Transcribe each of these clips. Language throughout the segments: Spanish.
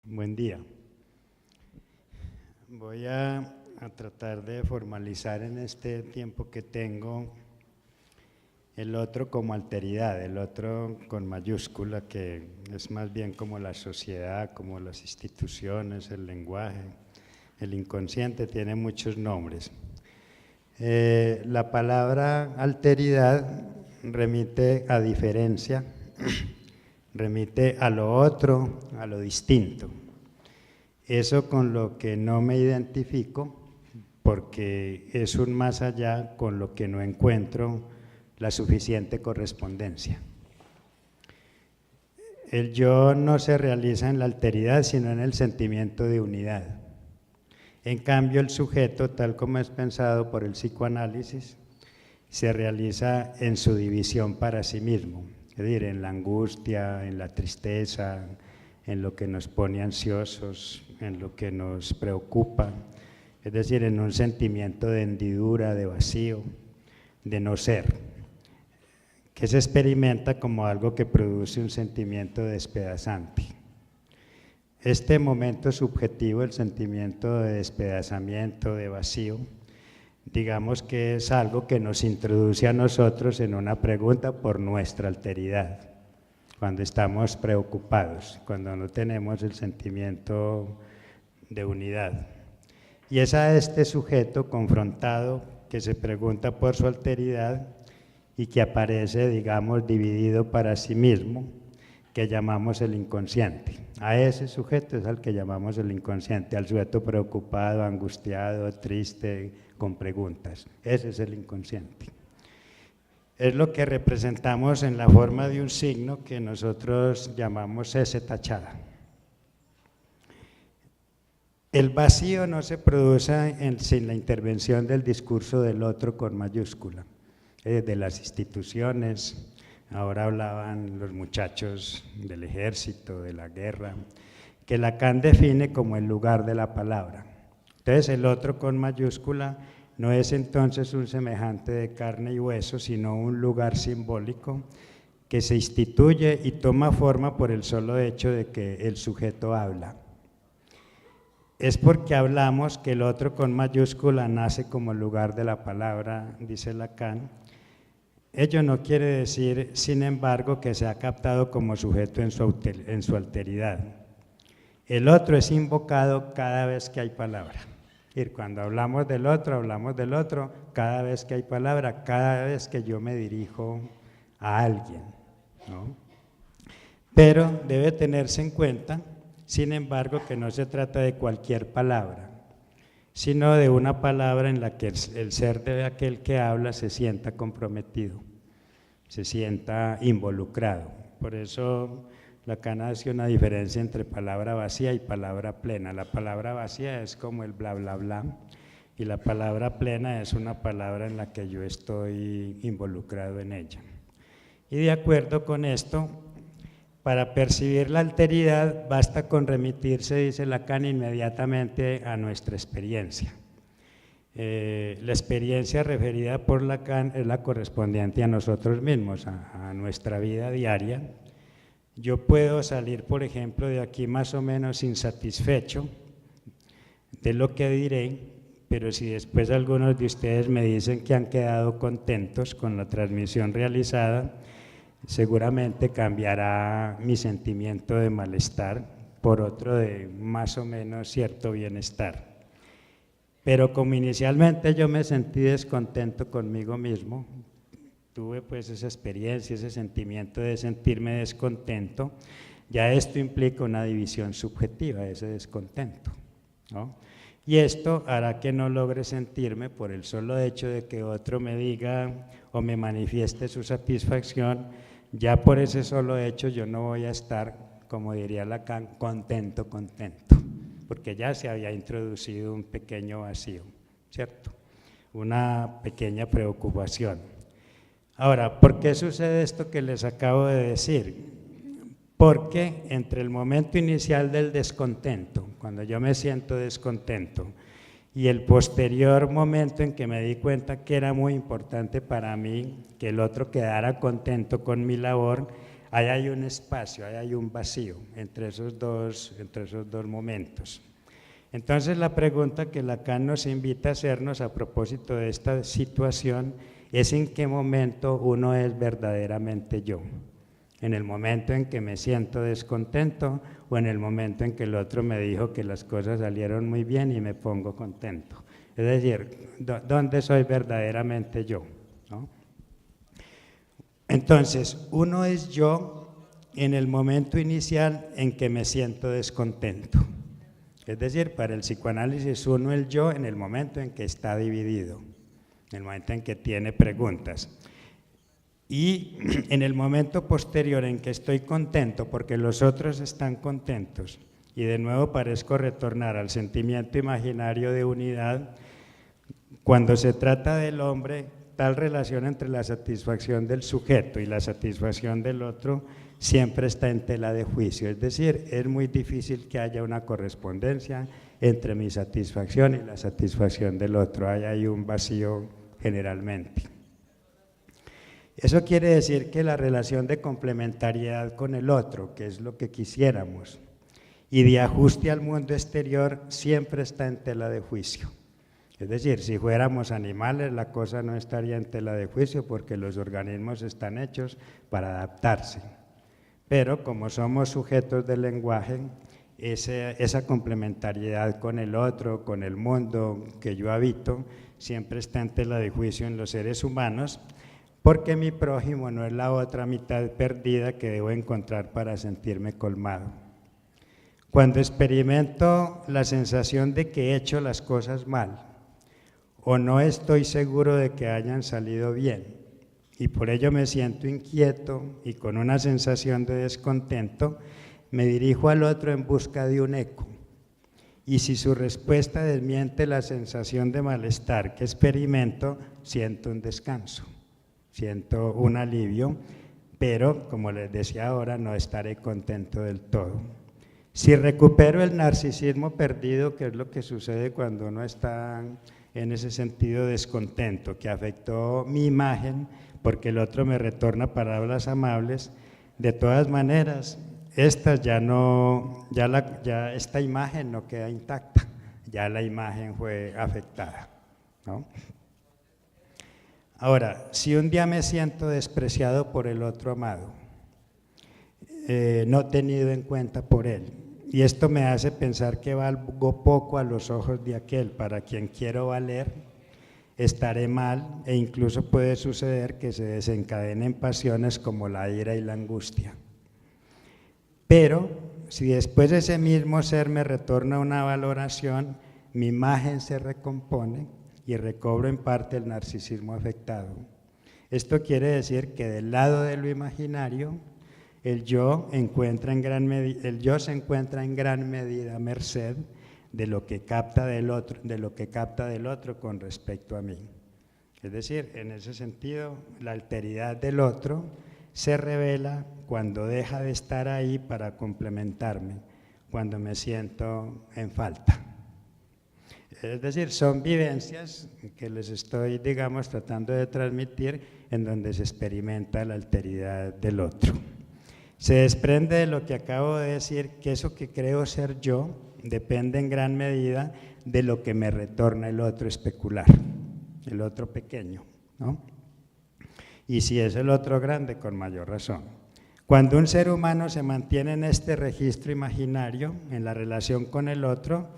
Buen día. Voy a tratar de formalizar en este tiempo que tengo el otro como alteridad, el otro con mayúscula, que es más bien como la sociedad, como las instituciones, el lenguaje. El inconsciente tiene muchos nombres. La palabra alteridad remite a diferencia, remite a lo otro, a lo distinto. Eso con lo que no me identifico, porque es un más allá con lo que no encuentro la suficiente correspondencia. El yo no se realiza en la alteridad, sino en el sentimiento de unidad. En cambio, el sujeto, tal como es pensado por el psicoanálisis, se realiza en su división para sí mismo, es decir, en la angustia, en la tristeza, en lo que nos pone ansiosos, en lo que nos preocupa, es decir, en un sentimiento de hendidura, de vacío, de no ser, que se experimenta como algo que produce un sentimiento despedazante. Este momento subjetivo, el sentimiento de despedazamiento, de vacío, digamos que es algo que nos introduce a nosotros en una pregunta por nuestra alteridad, cuando estamos preocupados, cuando no tenemos el sentimiento de unidad. Y es a este sujeto confrontado que se pregunta por su alteridad y que aparece, digamos, dividido para sí mismo, que llamamos el inconsciente. A ese sujeto es al que llamamos el inconsciente, al sujeto preocupado, angustiado, triste, con preguntas. Ese es el inconsciente. Es lo que representamos en la forma de un signo que nosotros llamamos S tachada. El vacío no se produce sin la intervención del discurso del otro con mayúscula, de las instituciones. Ahora hablaban los muchachos del ejército, de la guerra, que Lacan define como el lugar de la palabra. Entonces el otro con mayúscula no es entonces un semejante de carne y hueso, sino un lugar simbólico que se instituye y toma forma por el solo hecho de que el sujeto habla. Es porque hablamos que el otro con mayúscula nace como lugar de la palabra, dice Lacan. Ello no quiere decir, sin embargo, que se ha captado como sujeto en su alteridad. El otro es invocado cada vez que hay palabra. Y cuando hablamos del otro cada vez que hay palabra, cada vez que yo me dirijo a alguien, ¿no? Pero debe tenerse en cuenta, sin embargo, que no se trata de cualquier palabra, sino de una palabra en la que el ser de aquel que habla se sienta comprometido, se sienta involucrado. Por eso Lacan hace una diferencia entre palabra vacía y palabra plena. La palabra vacía es como el bla bla bla y la palabra plena es una palabra en la que yo estoy involucrado en ella. Y de acuerdo con esto, para percibir la alteridad basta con remitirse, dice Lacan, inmediatamente a nuestra experiencia. La experiencia referida por Lacan es la correspondiente a nosotros mismos, a nuestra vida diaria. Yo puedo salir, por ejemplo, de aquí más o menos insatisfecho de lo que diré, pero si después algunos de ustedes me dicen que han quedado contentos con la transmisión realizada, seguramente cambiará mi sentimiento de malestar por otro de más o menos cierto bienestar. Pero como inicialmente yo me sentí descontento conmigo mismo, tuve pues esa experiencia, ese sentimiento de sentirme descontento, ya esto implica una división subjetiva de ese descontento, ¿no? Y esto hará que no logre sentirme por el solo hecho de que otro me diga o me manifieste su satisfacción. Ya por ese solo hecho yo no voy a estar, como diría Lacan, contento, porque ya se había introducido un pequeño vacío, ¿cierto? Una pequeña preocupación. Ahora, ¿por qué sucede esto que les acabo de decir? Porque entre el momento inicial del descontento, cuando yo me siento descontento, y el posterior momento en que me di cuenta que era muy importante para mí que el otro quedara contento con mi labor, ahí hay un espacio, ahí hay un vacío entre esos dos momentos. Entonces la pregunta que Lacan nos invita a hacernos a propósito de esta situación es en qué momento uno es verdaderamente yo. En el momento en que me siento descontento o en el momento en que el otro me dijo que las cosas salieron muy bien y me pongo contento. Es decir, ¿dónde soy verdaderamente yo? ¿No? Entonces, uno es yo en el momento inicial en que me siento descontento. Es decir, para el psicoanálisis uno es yo en el momento en que está dividido, en el momento en que tiene preguntas. Y en el momento posterior en que estoy contento porque los otros están contentos y de nuevo parezco retornar al sentimiento imaginario de unidad, cuando se trata del hombre, tal relación entre la satisfacción del sujeto y la satisfacción del otro siempre está en tela de juicio, es decir, es muy difícil que haya una correspondencia entre mi satisfacción y la satisfacción del otro, ahí hay un vacío generalmente. Eso quiere decir que la relación de complementariedad con el otro, que es lo que quisiéramos, y de ajuste al mundo exterior siempre está en tela de juicio. Es decir, si fuéramos animales la cosa no estaría en tela de juicio porque los organismos están hechos para adaptarse. Pero como somos sujetos del lenguaje, esa complementariedad con el otro, con el mundo que yo habito, siempre está en tela de juicio en los seres humanos, porque mi prójimo no es la otra mitad perdida que debo encontrar para sentirme colmado. Cuando experimento la sensación de que he hecho las cosas mal, o no estoy seguro de que hayan salido bien, y por ello me siento inquieto y con una sensación de descontento, me dirijo al otro en busca de un eco. Y si su respuesta desmiente la sensación de malestar que experimento, siento un descanso. Siento un alivio, pero como les decía ahora, no estaré contento del todo. Si recupero el narcisismo perdido, que es lo que sucede cuando uno está en ese sentido descontento, que afectó mi imagen porque el otro me retorna palabras amables, de todas maneras, esta imagen no queda intacta, ya la imagen fue afectada, ¿no? Ahora, si un día me siento despreciado por el otro amado, no tenido en cuenta por él, y esto me hace pensar que valgo poco a los ojos de aquel para quien quiero valer, estaré mal e incluso puede suceder que se desencadenen pasiones como la ira y la angustia. Pero si después ese mismo ser me retorna una valoración, mi imagen se recompone y recobro en parte el narcisismo afectado. Esto quiere decir que del lado de lo imaginario, el yo se encuentra en gran medida a merced de lo que capta del otro, con respecto a mí. Es decir, en ese sentido, la alteridad del otro se revela cuando deja de estar ahí para complementarme, cuando me siento en falta. Es decir, son vivencias que les estoy, digamos, tratando de transmitir en donde se experimenta la alteridad del otro. Se desprende de lo que acabo de decir, que eso que creo ser yo depende en gran medida de lo que me retorna el otro especular, el otro pequeño, ¿no? Y si es el otro grande, con mayor razón. Cuando un ser humano se mantiene en este registro imaginario, en la relación con el otro,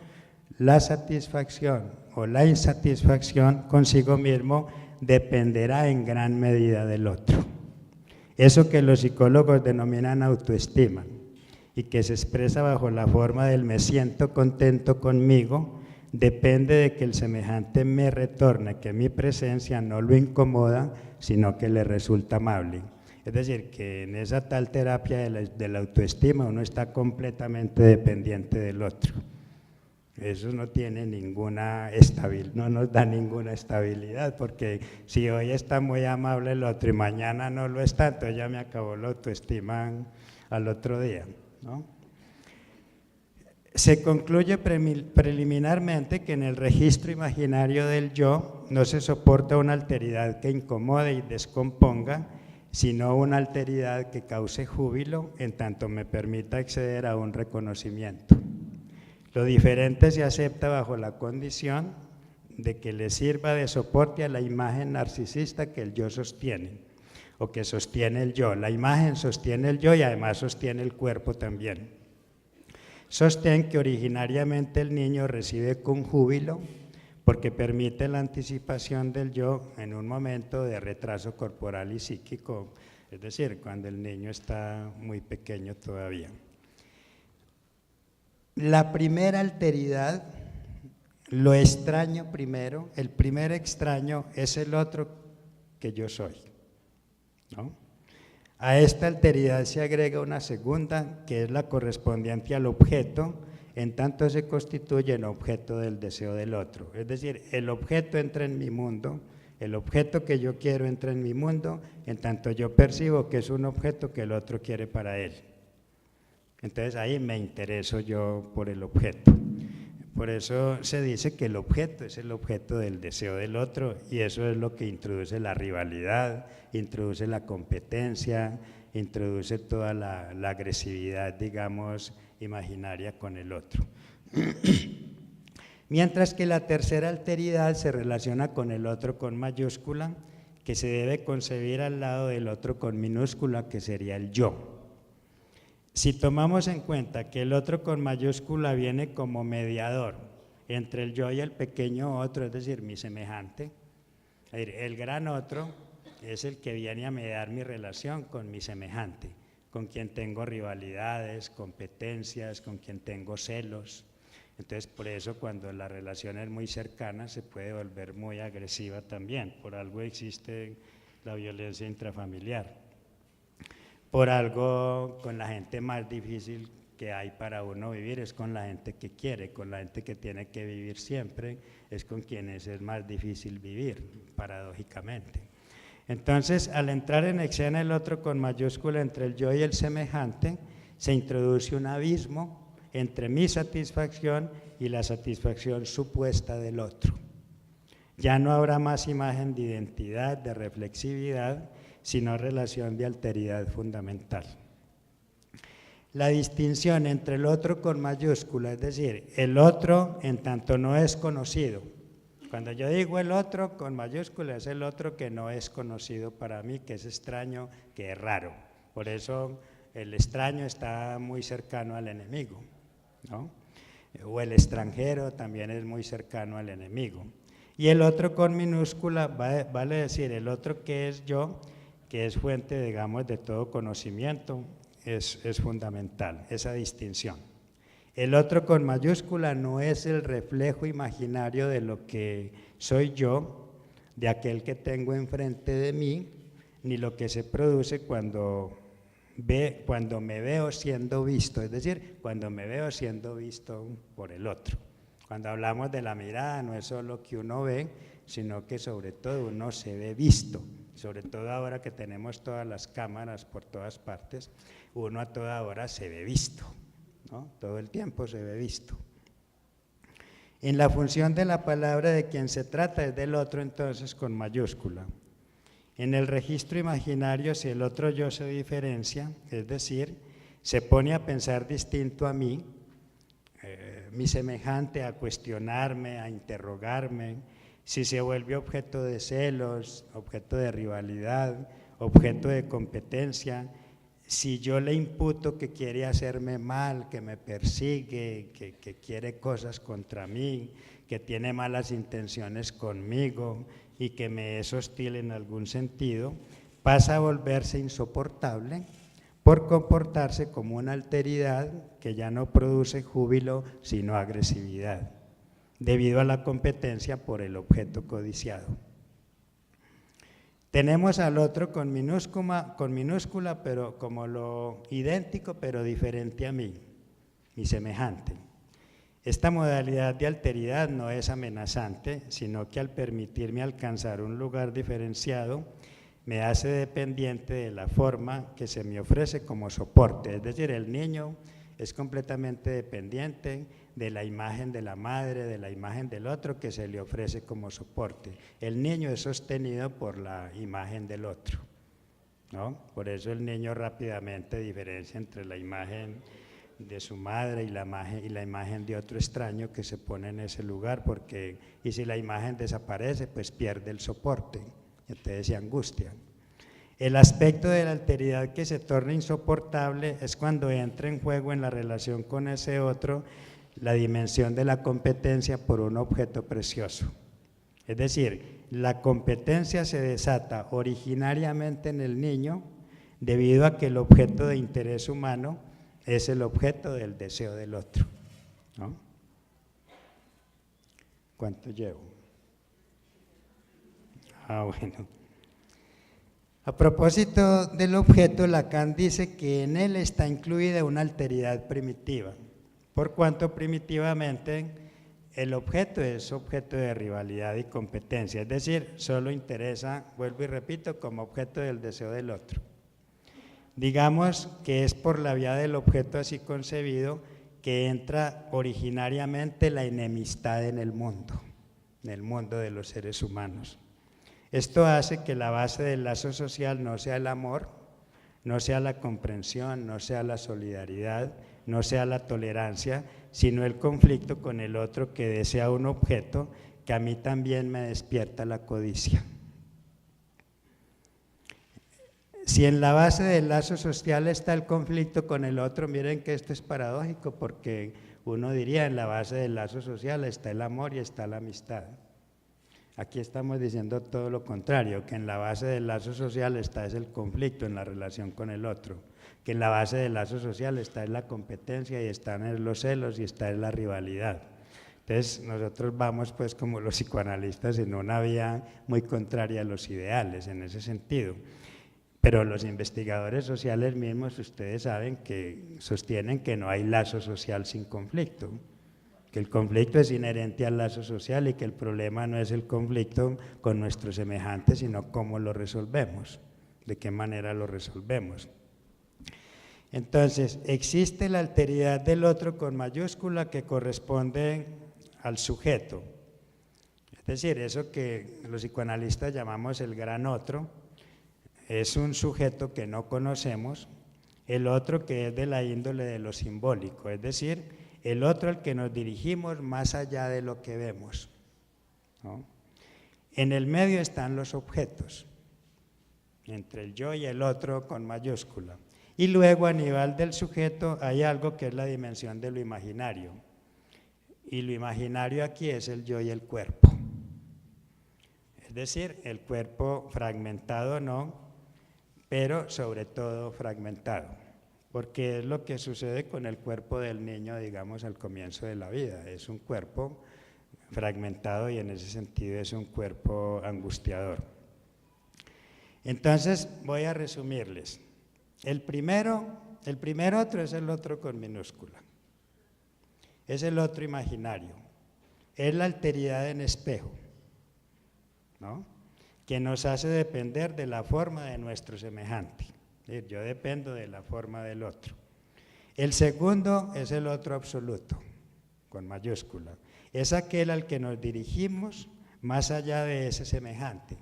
la satisfacción o la insatisfacción consigo mismo dependerá en gran medida del otro. Eso que los psicólogos denominan autoestima y que se expresa bajo la forma del me siento contento conmigo, depende de que el semejante me retorne, que mi presencia no lo incomoda, sino que le resulta amable. Es decir, que en esa tal terapia de la autoestima uno está completamente dependiente del otro. Eso no tiene ninguna estabilidad, no nos da ninguna estabilidad, porque si hoy está muy amable el otro y mañana no lo está, entonces ya me acabó la autoestima al otro día, ¿no? Se concluye preliminarmente que en el registro imaginario del yo no se soporta una alteridad que incomode y descomponga, sino una alteridad que cause júbilo en tanto me permita acceder a un reconocimiento. Lo diferente se acepta bajo la condición de que le sirva de soporte a la imagen narcisista que el yo sostiene, o que sostiene el yo. La imagen sostiene el yo y además sostiene el cuerpo también. Sostén que originariamente el niño recibe con júbilo porque permite la anticipación del yo en un momento de retraso corporal y psíquico, es decir, cuando el niño está muy pequeño todavía. La primera alteridad, lo extraño primero, el primer extraño es el otro que yo soy, ¿no? A esta alteridad se agrega una segunda, que es la correspondiente al objeto, en tanto se constituye en objeto del deseo del otro. Es decir, el objeto entra en mi mundo, el objeto que yo quiero entra en mi mundo, en tanto yo percibo que es un objeto que el otro quiere para él. Entonces ahí me intereso yo por el objeto. Por eso se dice que el objeto es el objeto del deseo del otro, y eso es lo que introduce la rivalidad, introduce la competencia, introduce toda la agresividad, digamos, imaginaria con el otro. Mientras que la tercera alteridad se relaciona con el otro con mayúscula, que se debe concebir al lado del otro con minúscula, que sería el yo. Si tomamos en cuenta que el otro con mayúscula viene como mediador entre el yo y el pequeño otro, es decir, mi semejante, el gran otro es el que viene a mediar mi relación con mi semejante, con quien tengo rivalidades, competencias, con quien tengo celos. Entonces, por eso cuando la relación es muy cercana se puede volver muy agresiva también. Por algo existe la violencia intrafamiliar. Por algo con la gente más difícil que hay para uno vivir es con la gente que quiere, con la gente que tiene que vivir siempre, es con quienes es más difícil vivir, paradójicamente. Entonces, al entrar en escena el otro con mayúscula entre el yo y el semejante, se introduce un abismo entre mi satisfacción y la satisfacción supuesta del otro. Ya no habrá más imagen de identidad, de reflexividad, sino relación de alteridad fundamental. La distinción entre el otro con mayúscula, es decir, el otro en tanto no es conocido. Cuando yo digo el otro con mayúscula es el otro que no es conocido para mí, que es extraño, que es raro. Por eso el extraño está muy cercano al enemigo, ¿no? O el extranjero también es muy cercano al enemigo. Y el otro con minúscula vale decir el otro que es yo, que es fuente, digamos, de todo conocimiento, es fundamental, esa distinción. El otro con mayúscula no es el reflejo imaginario de lo que soy yo, de aquel que tengo enfrente de mí, ni lo que se produce cuando me veo siendo visto, es decir, cuando me veo siendo visto por el otro. Cuando hablamos de la mirada no es solo que uno ve, sino que sobre todo uno se ve visto. Sobre todo ahora que tenemos todas las cámaras por todas partes, uno a toda hora se ve visto, ¿no? Todo el tiempo se ve visto. En la función de la palabra de quien se trata es del otro, entonces con mayúscula. En el registro imaginario, si el otro yo se diferencia, es decir, se pone a pensar distinto a mí, mi semejante, a cuestionarme, a interrogarme, si se vuelve objeto de celos, objeto de rivalidad, objeto de competencia, si yo le imputo que quiere hacerme mal, que me persigue, que quiere cosas contra mí, que tiene malas intenciones conmigo y que me es hostil en algún sentido, pasa a volverse insoportable por comportarse como una alteridad que ya no produce júbilo sino agresividad, debido a la competencia por el objeto codiciado. Tenemos al otro con minúscula, pero como lo idéntico pero diferente a mí, mi semejante. Esta modalidad de alteridad no es amenazante, sino que al permitirme alcanzar un lugar diferenciado, me hace dependiente de la forma que se me ofrece como soporte. Es decir, el niño es completamente dependiente de la imagen de la madre, de la imagen del otro que se le ofrece como soporte. El niño es sostenido por la imagen del otro. ¿no? Por eso el niño rápidamente diferencia entre la imagen de su madre y la imagen de otro extraño que se pone en ese lugar, y si la imagen desaparece, pues pierde el soporte, entonces se angustia. El aspecto de la alteridad que se torna insoportable es cuando entra en juego en la relación con ese otro la dimensión de la competencia por un objeto precioso. Es decir, la competencia se desata originariamente en el niño debido a que el objeto de interés humano es el objeto del deseo del otro, ¿no? ¿Cuánto llevo? Bueno. A propósito del objeto, Lacan dice que en él está incluida una alteridad primitiva, por cuanto primitivamente el objeto es objeto de rivalidad y competencia, es decir, solo interesa, vuelvo y repito, como objeto del deseo del otro. Digamos que es por la vía del objeto así concebido que entra originariamente la enemistad en el mundo de los seres humanos. Esto hace que la base del lazo social no sea el amor, no sea la comprensión, no sea la solidaridad, no sea la tolerancia, sino el conflicto con el otro que desea un objeto que a mí también me despierta la codicia. Si en la base del lazo social está el conflicto con el otro, miren que esto es paradójico porque uno diría en la base del lazo social está el amor y está la amistad. Aquí estamos diciendo todo lo contrario, que en la base del lazo social está es el conflicto en la relación con el otro, que en la base del lazo social está en la competencia y están en los celos y está en la rivalidad. Entonces nosotros vamos pues como los psicoanalistas en una vía muy contraria a los ideales en ese sentido. Pero los investigadores sociales mismos, ustedes saben que sostienen que no hay lazo social sin conflicto, que el conflicto es inherente al lazo social y que el problema no es el conflicto con nuestros semejantes, sino cómo lo resolvemos, de qué manera lo resolvemos. Entonces, existe la alteridad del otro con mayúscula que corresponde al sujeto, es decir, eso que los psicoanalistas llamamos el gran otro, es un sujeto que no conocemos, el otro que es de la índole de lo simbólico, es decir, el otro al que nos dirigimos más allá de lo que vemos, ¿no? En el medio están los objetos, entre el yo y el otro con mayúscula, y luego a nivel del sujeto hay algo que es la dimensión de lo imaginario, y lo imaginario aquí es el yo y el cuerpo, es decir, el cuerpo fragmentado no, pero sobre todo fragmentado, porque es lo que sucede con el cuerpo del niño, digamos, al comienzo de la vida, es un cuerpo fragmentado y en ese sentido es un cuerpo angustiador. Entonces voy a resumirles, el primer otro es el otro con minúscula, es el otro imaginario, es la alteridad en espejo, ¿no?, que nos hace depender de la forma de nuestro semejante. Yo dependo de la forma del otro. El segundo es el otro absoluto, con mayúscula. Es aquel al que nos dirigimos más allá de ese semejante.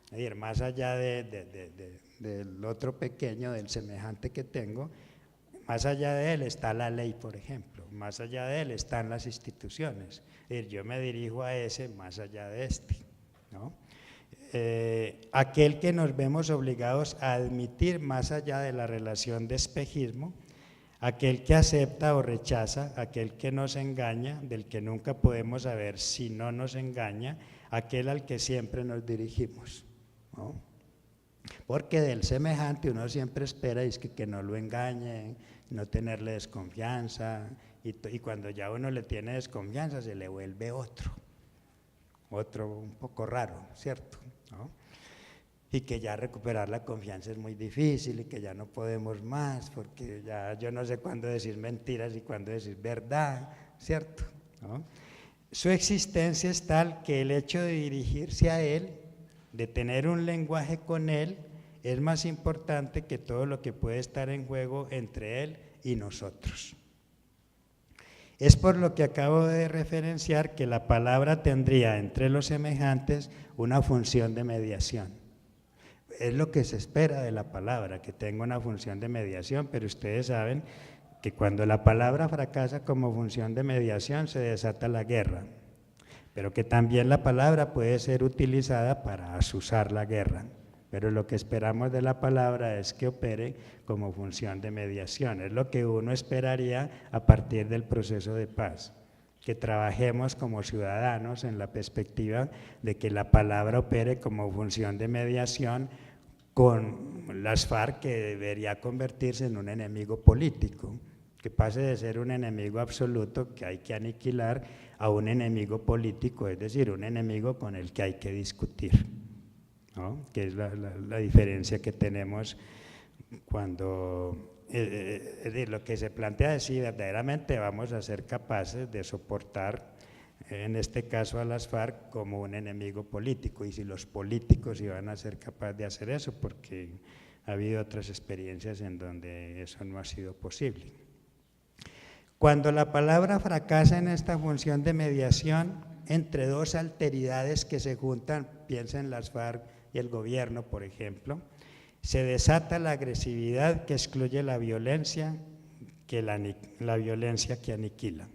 Es decir, más allá del otro pequeño, del semejante que tengo, más allá de él está la ley, por ejemplo. Más allá de él están las instituciones. Es decir, yo me dirijo a ese más allá de este, ¿no? Aquel que nos vemos obligados a admitir más allá de la relación de espejismo, aquel que acepta o rechaza, aquel que nos engaña, del que nunca podemos saber si no nos engaña, aquel al que siempre nos dirigimos, ¿no? Porque del semejante uno siempre espera que no lo engañen, no tenerle desconfianza, y cuando ya uno le tiene desconfianza se le vuelve otro un poco raro, ¿cierto? ¿No? Y que ya recuperar la confianza es muy difícil y que ya no podemos más porque ya yo no sé cuándo decir mentiras y cuándo decir verdad, ¿cierto? ¿No? Su existencia es tal que el hecho de dirigirse a él, de tener un lenguaje con él, es más importante que todo lo que puede estar en juego entre él y nosotros. Es por lo que acabo de referenciar que la palabra tendría entre los semejantes una función de mediación. es lo que se espera de la palabra, que tenga una función de mediación, pero ustedes saben que cuando la palabra fracasa como función de mediación se desata la guerra, pero que también la palabra puede ser utilizada para azuzar la guerra. Pero lo que esperamos de la palabra es que opere como función de mediación, es lo que uno esperaría a partir del proceso de paz, que trabajemos como ciudadanos en la perspectiva de que la palabra opere como función de mediación con las FARC, que debería convertirse en un enemigo político, que pase de ser un enemigo absoluto que hay que aniquilar a un enemigo político, es decir, un enemigo con el que hay que discutir, ¿no? Que es la diferencia que tenemos cuando, es decir, lo que se plantea es si verdaderamente vamos a ser capaces de soportar, en este caso a las FARC, como un enemigo político, y si los políticos iban a ser capaces de hacer eso, porque ha habido otras experiencias en donde eso no ha sido posible. Cuando la palabra fracasa en esta función de mediación entre dos alteridades que se juntan, piensa en las FARC y el gobierno, por ejemplo, se desata la agresividad que excluye la violencia, la violencia que aniquila.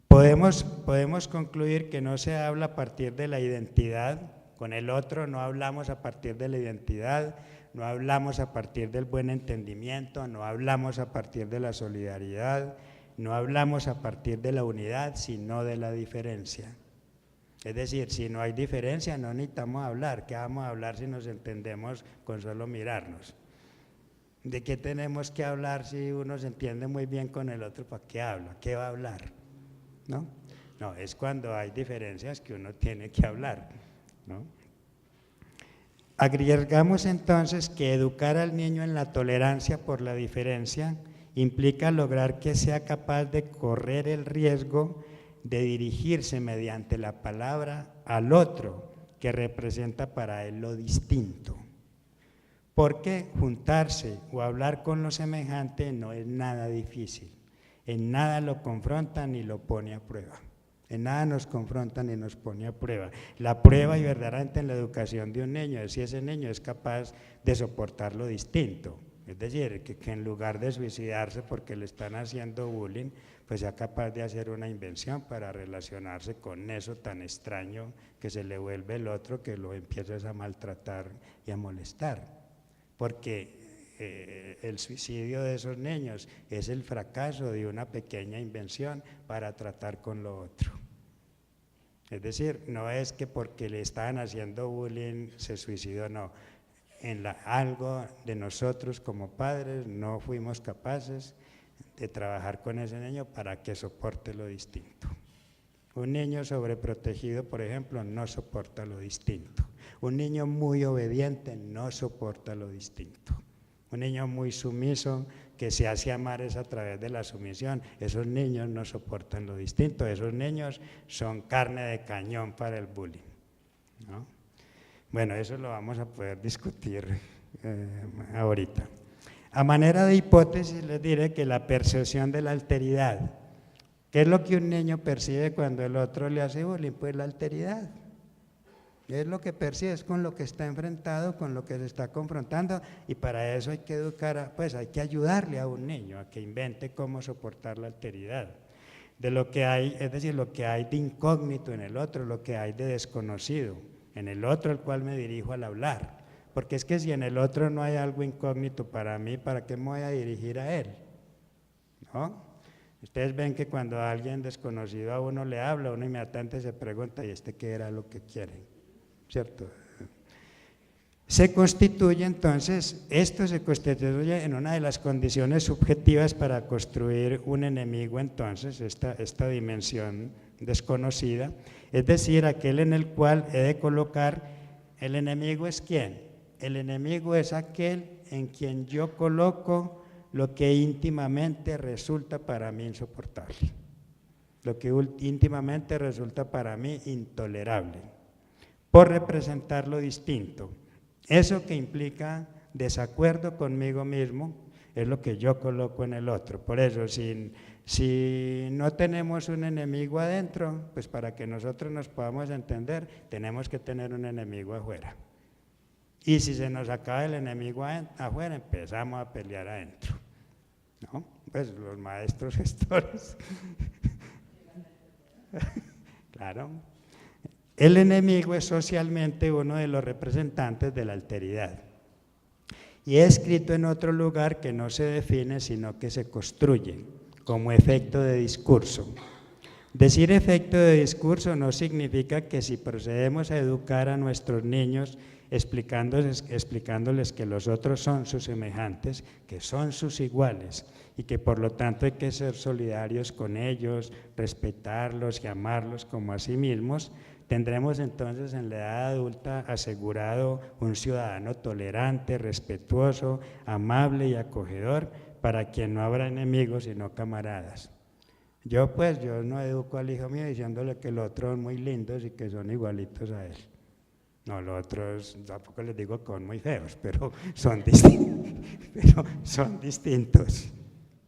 Podemos concluir que no se habla a partir de la identidad, con el otro no hablamos a partir de la identidad, no hablamos a partir del buen entendimiento, no hablamos a partir de la solidaridad, no hablamos a partir de la unidad, sino de la diferencia. Es decir, si no hay diferencia, no necesitamos hablar. ¿Qué vamos a hablar si nos entendemos con solo mirarnos? ¿De qué tenemos que hablar si uno se entiende muy bien con el otro? ¿Para qué habla? ¿Qué va a hablar? ¿No? No, es cuando hay diferencias que uno tiene que hablar, ¿no? Agregamos entonces que educar al niño en la tolerancia por la diferencia implica lograr que sea capaz de correr el riesgo de dirigirse mediante la palabra al otro que representa para él lo distinto. Porque juntarse o hablar con lo semejante no es nada difícil, en nada lo confronta ni lo pone a prueba. En nada nos confronta ni nos pone a prueba. La prueba y verdaderamente en la educación de un niño es si ese niño es capaz de soportar lo distinto. Es decir, que en lugar de suicidarse porque le están haciendo bullying, pues sea capaz de hacer una invención para relacionarse con eso tan extraño que se le vuelve el otro, que lo empiezas a maltratar y a molestar. Porque el suicidio de esos niños es el fracaso de una pequeña invención para tratar con lo otro. Es decir, no es que porque le estaban haciendo bullying se suicidó, no. Algo de nosotros como padres no fuimos capaces de trabajar con ese niño para que soporte lo distinto. Un niño sobreprotegido, por ejemplo, no soporta lo distinto. Un niño muy obediente no soporta lo distinto. Un niño muy sumiso que se hace amar es a través de la sumisión. Esos niños no soportan lo distinto. Esos niños son carne de cañón para el bullying, ¿no? Bueno, eso lo vamos a poder discutir ahorita. A manera de hipótesis les diré que la percepción de la alteridad, ¿qué es lo que un niño percibe cuando el otro le hace bullying? Pues la alteridad. Es lo que percibe, es con lo que está enfrentado, con lo que se está confrontando, y para eso hay que educar, pues hay que ayudarle a un niño a que invente cómo soportar la alteridad. De lo que hay, es decir, lo que hay de incógnito en el otro, lo que hay de desconocido en el otro al cual me dirijo al hablar. Porque es que si en el otro no hay algo incógnito para mí, ¿para qué me voy a dirigir a él? ¿No? Ustedes ven que cuando alguien desconocido a uno le habla, uno inmediatamente se pregunta, ¿y este qué era lo que quiere? ¿Cierto? Se constituye entonces, esto se constituye en una de las condiciones subjetivas para construir un enemigo entonces, esta dimensión desconocida, es decir, aquel en el cual he de colocar, el enemigo es ¿quién? El enemigo es aquel en quien yo coloco lo que íntimamente resulta para mí insoportable, lo que íntimamente resulta para mí intolerable, por representar lo distinto. Eso que implica desacuerdo conmigo mismo es lo que yo coloco en el otro. Por eso, si no tenemos un enemigo adentro, pues para que nosotros nos podamos entender, tenemos que tener un enemigo afuera. Y si se nos acaba el enemigo afuera, empezamos a pelear adentro, ¿no? Pues los maestros gestores. Claro. El enemigo es socialmente uno de los representantes de la alteridad. Y he escrito en otro lugar que no se define, sino que se construye como efecto de discurso. Decir efecto de discurso no significa que si procedemos a educar a nuestros niños explicándoles que los otros son sus semejantes, que son sus iguales y que por lo tanto hay que ser solidarios con ellos, respetarlos y amarlos como a sí mismos, tendremos entonces en la edad adulta asegurado un ciudadano tolerante, respetuoso, amable y acogedor, para quien no habrá enemigos sino camaradas. Yo no educo al hijo mío diciéndole que los otros son muy lindos y que son igualitos a él. No, los otros tampoco les digo que son muy feos, pero son distintos.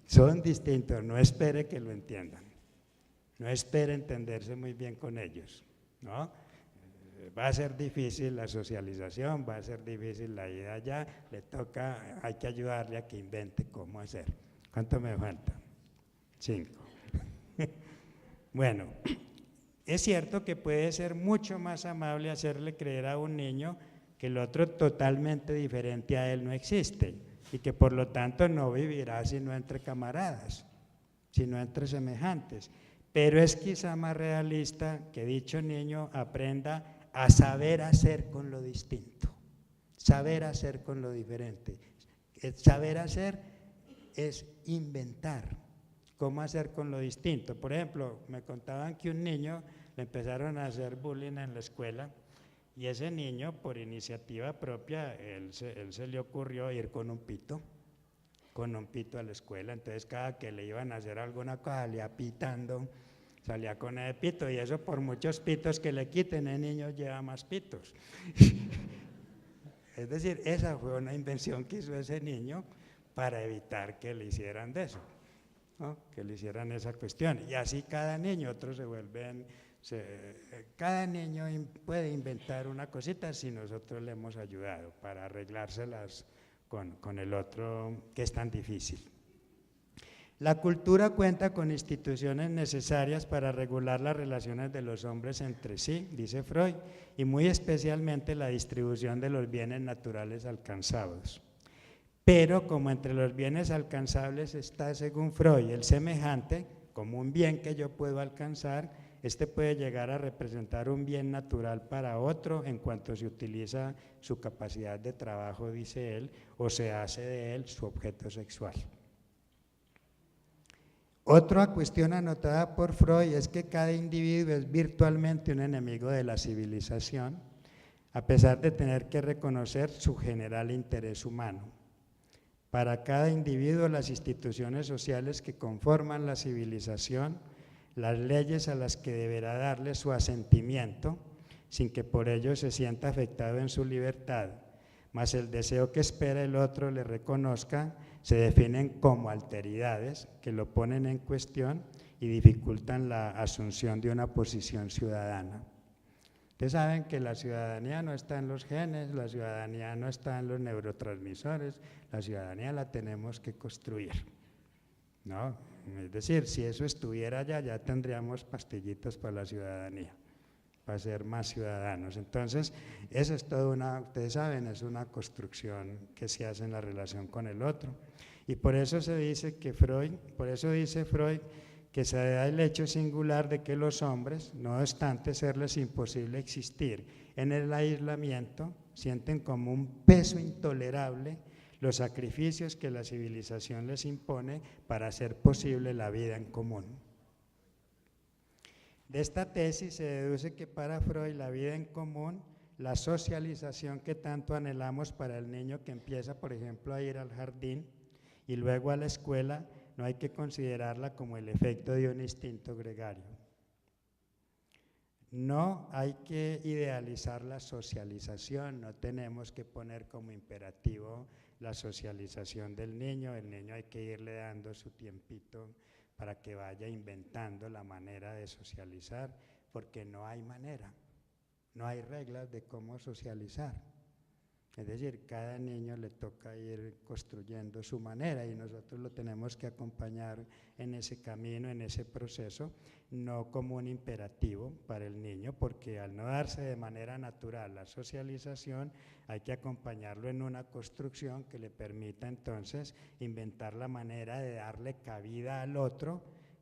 Son distintos, no espere que lo entiendan. No espere entenderse muy bien con ellos, ¿no? Va a ser difícil la socialización, va a ser difícil la ida allá, hay que ayudarle a que invente cómo hacer. ¿Cuánto me falta? 5. Bueno, es cierto que puede ser mucho más amable hacerle creer a un niño que el otro totalmente diferente a él no existe y que por lo tanto no vivirá sino entre camaradas, sino entre semejantes. Pero es quizá más realista que dicho niño aprenda a saber hacer con lo distinto, saber hacer con lo diferente. Saber hacer es inventar cómo hacer con lo distinto. Por ejemplo, me contaban que un niño le empezaron a hacer bullying en la escuela y ese niño, por iniciativa propia, él se le ocurrió ir con un pito a la escuela. Entonces cada que le iban a hacer alguna cosa salía pitando, salía con el pito, y eso por muchos pitos que le quiten, el niño lleva más pitos. Es decir, esa fue una invención que hizo ese niño para evitar que le hicieran de eso, ¿no? Que le hicieran esa cuestión. Y así cada niño, otros cada niño puede inventar una cosita si nosotros le hemos ayudado para arreglárselas con el otro que es tan difícil. La cultura cuenta con instituciones necesarias para regular las relaciones de los hombres entre sí, dice Freud, y muy especialmente la distribución de los bienes naturales alcanzados. Pero como entre los bienes alcanzables está, según Freud, el semejante, como un bien que yo puedo alcanzar, este puede llegar a representar un bien natural para otro en cuanto se utiliza su capacidad de trabajo, dice él, o se hace de él su objeto sexual. Otra cuestión anotada por Freud es que cada individuo es virtualmente un enemigo de la civilización, a pesar de tener que reconocer su general interés humano. Para cada individuo, las instituciones sociales que conforman la civilización, las leyes a las que deberá darle su asentimiento, sin que por ello se sienta afectado en su libertad, más el deseo que espera el otro le reconozca, se definen como alteridades que lo ponen en cuestión y dificultan la asunción de una posición ciudadana. Ustedes saben que la ciudadanía no está en los genes, la ciudadanía no está en los neurotransmisores, la ciudadanía la tenemos que construir, ¿no? Es decir, si eso estuviera allá, ya tendríamos pastillitas para la ciudadanía, para ser más ciudadanos. Entonces, eso es todo ustedes saben, es una construcción que se hace en la relación con el otro. Y por eso se dice que dice Freud que se da el hecho singular de que los hombres, no obstante serles imposible existir en el aislamiento, sienten como un peso intolerable los sacrificios que la civilización les impone para hacer posible la vida en común. De esta tesis se deduce que para Freud la vida en común, la socialización que tanto anhelamos para el niño que empieza, por ejemplo, a ir al jardín y luego a la escuela, no hay que considerarla como el efecto de un instinto gregario. No hay que idealizar la socialización, no tenemos que poner como imperativo la socialización del niño, el niño hay que irle dando su tiempito para que vaya inventando la manera de socializar, porque no hay manera, no hay reglas de cómo socializar. Es decir, cada niño le toca ir construyendo su manera y nosotros lo tenemos que acompañar en ese camino, en ese proceso, no como un imperativo para el niño, porque al no darse de manera natural la socialización, hay que acompañarlo en una construcción que le permita entonces inventar la manera de darle cabida al otro,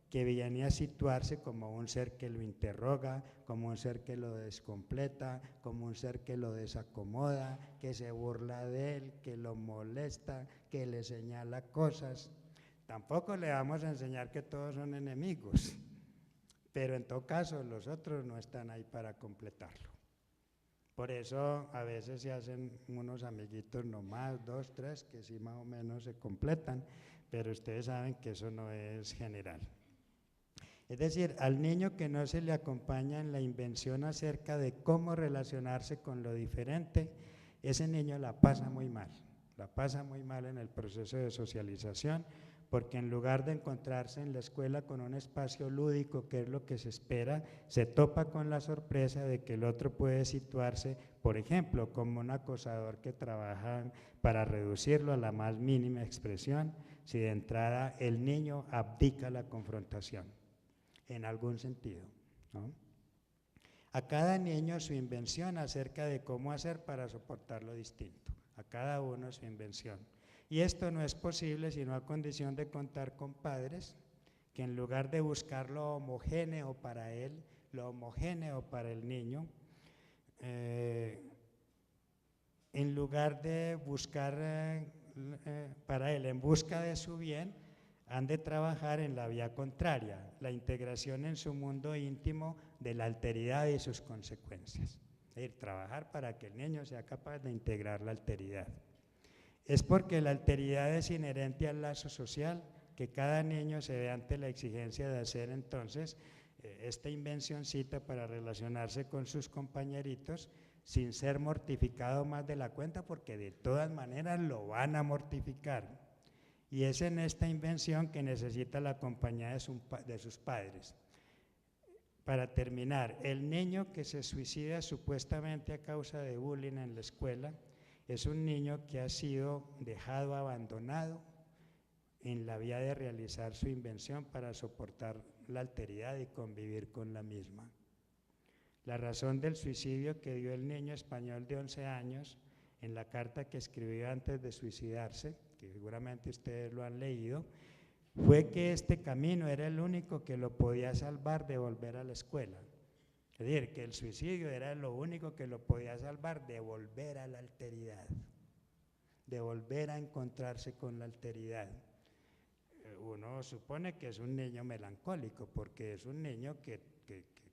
que viene a situarse como un ser que lo interroga, como un ser que lo descompleta, como un ser que lo desacomoda, que se burla de él, que lo molesta, que le señala cosas. Tampoco le vamos a enseñar que todos son enemigos, pero en todo caso los otros no están ahí para completarlo. Por eso a veces se hacen unos amiguitos nomás, 2, 3, que sí más o menos se completan, pero ustedes saben que eso no es general. Es decir, al niño que no se le acompaña en la invención acerca de cómo relacionarse con lo diferente, ese niño la pasa muy mal en el proceso de socialización, porque en lugar de encontrarse en la escuela con un espacio lúdico, que es lo que se espera, se topa con la sorpresa de que el otro puede situarse, por ejemplo, como un acosador que trabaja para reducirlo a la más mínima expresión, si de entrada el niño abdica la confrontación en algún sentido, ¿no? A cada niño su invención acerca de cómo hacer para soportar lo distinto, a cada uno su invención. Y esto no es posible sino a condición de contar con padres que en lugar de buscar lo homogéneo para él, lo homogéneo para el niño, en lugar de buscar para él en busca de su bien, han de trabajar en la vía contraria, la integración en su mundo íntimo de la alteridad y sus consecuencias. Es decir, trabajar para que el niño sea capaz de integrar la alteridad. Es porque la alteridad es inherente al lazo social que cada niño se ve ante la exigencia de hacer entonces esta invencioncita para relacionarse con sus compañeritos sin ser mortificado más de la cuenta, porque de todas maneras lo van a mortificar. Y es en esta invención que necesita la compañía de sus padres. Para terminar, el niño que se suicida supuestamente a causa de bullying en la escuela es un niño que ha sido dejado abandonado en la vía de realizar su invención para soportar la alteridad y convivir con la misma. La razón del suicidio que dio el niño español de 11 años en la carta que escribió antes de suicidarse, que seguramente ustedes lo han leído, fue que este camino era el único que lo podía salvar de volver a la escuela. Es decir, que el suicidio era lo único que lo podía salvar de volver a la alteridad, de volver a encontrarse con la alteridad. Uno supone que es un niño melancólico, porque es un niño que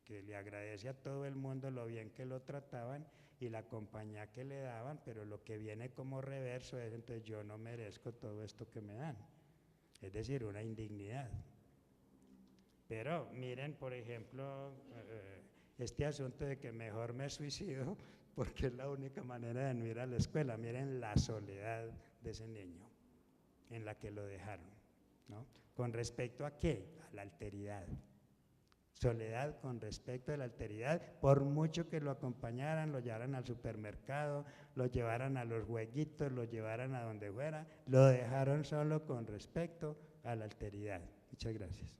le agradece a todo el mundo lo bien que lo trataban y la compañía que le daban, pero lo que viene como reverso es: entonces yo no merezco todo esto que me dan, es decir, una indignidad. Pero miren, por ejemplo, este asunto de que mejor me suicido porque es la única manera de no ir a la escuela. Miren la soledad de ese niño en la que lo dejaron, ¿no? ¿Con respecto a qué? A la alteridad. Soledad con respecto a la alteridad, por mucho que lo acompañaran, lo llevaran al supermercado, lo llevaran a los jueguitos, lo llevaran a donde fuera, lo dejaron solo con respecto a la alteridad. Muchas gracias.